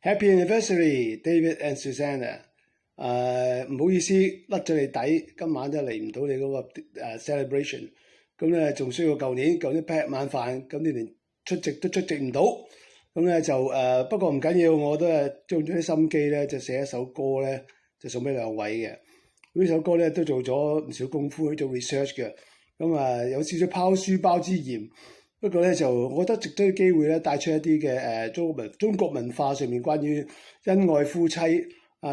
Happy anniversary, David and Susanna。唔好意思，甩咗你底，今晚都嚟唔到你嗰個celebration。咁咧仲需要舊年 pack 晚飯，咁你連出席都出席唔到。咁咧就不過唔緊要，我都係用咗啲心機咧，就寫一首歌咧，就送俾兩位嘅。呢首歌咧都做咗唔少功夫去做 research 嘅。咁有少少拋書包之嫌。不過咧就，我覺得值得機會咧帶出一啲嘅中國文化上面關於恩愛夫妻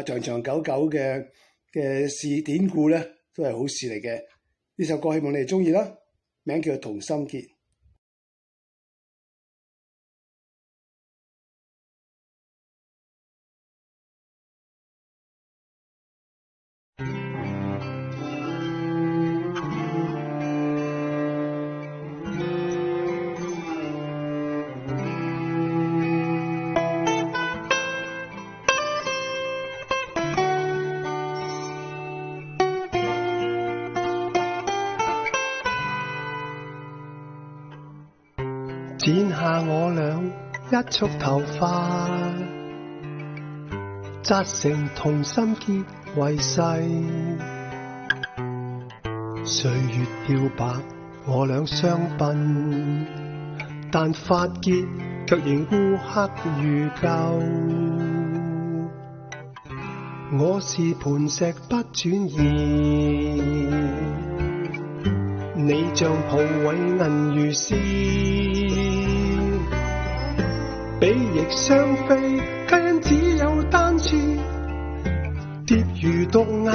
長長久久嘅事典故咧，都係好事嚟嘅。呢首歌希望你哋中意啦，名叫《同心結》。剪下我倆一束頭髮，紮成同心結為誓。歲月漂白我倆相笨，但髮結卻仍烏黑如舊。我是磐石不轉移，你像蒲葦銀如絲。比翼雙飛，皆因只有單次，蝶如獨眼，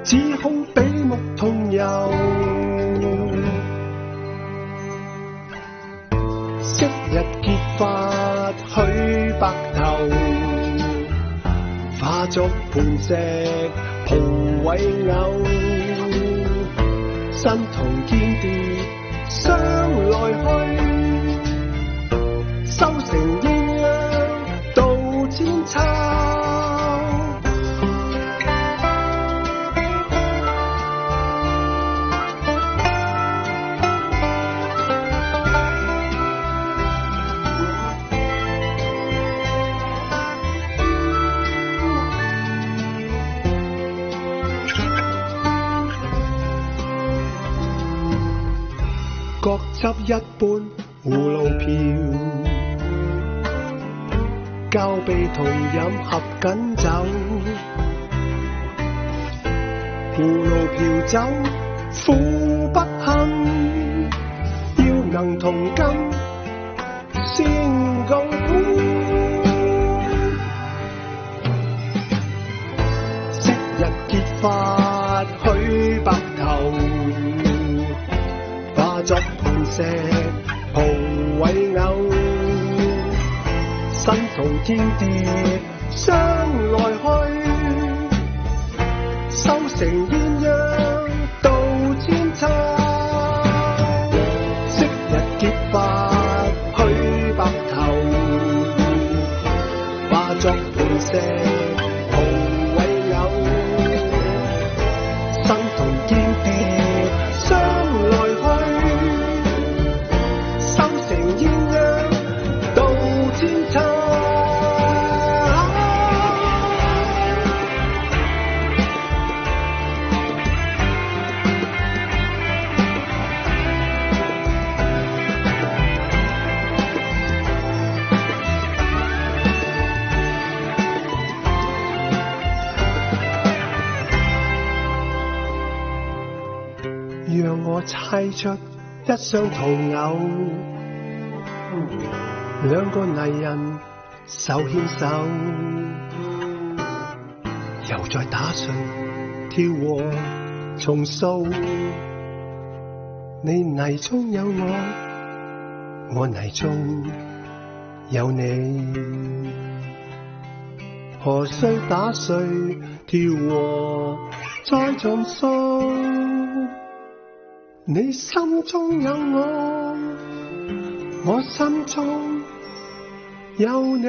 只恐比目同遊。昔日結髮許白頭，化作磐石蒲葦偶，身同肩疊相來去。修成鴛鴦渡千秋，各執一般葫蘆瓢，交臂同飲合緊酒，葫蘆瓢酒苦不堪，要能同甘先共苦。昔日結髮許白頭，化作磐石蒲葦偶，身同天蝶相來去，修成鴛鴦渡千秋。昔日結髮許白頭，化作磐石蒲葦偶，身同天蝶相來去，修成鴛鴦渡千秋。讓我猜出一雙陶偶，兩個泥人手牽手，又再打碎跳和重塑。你泥中有我，我泥中有你，何須打碎跳和再重塑？你心中有我，我心中有你。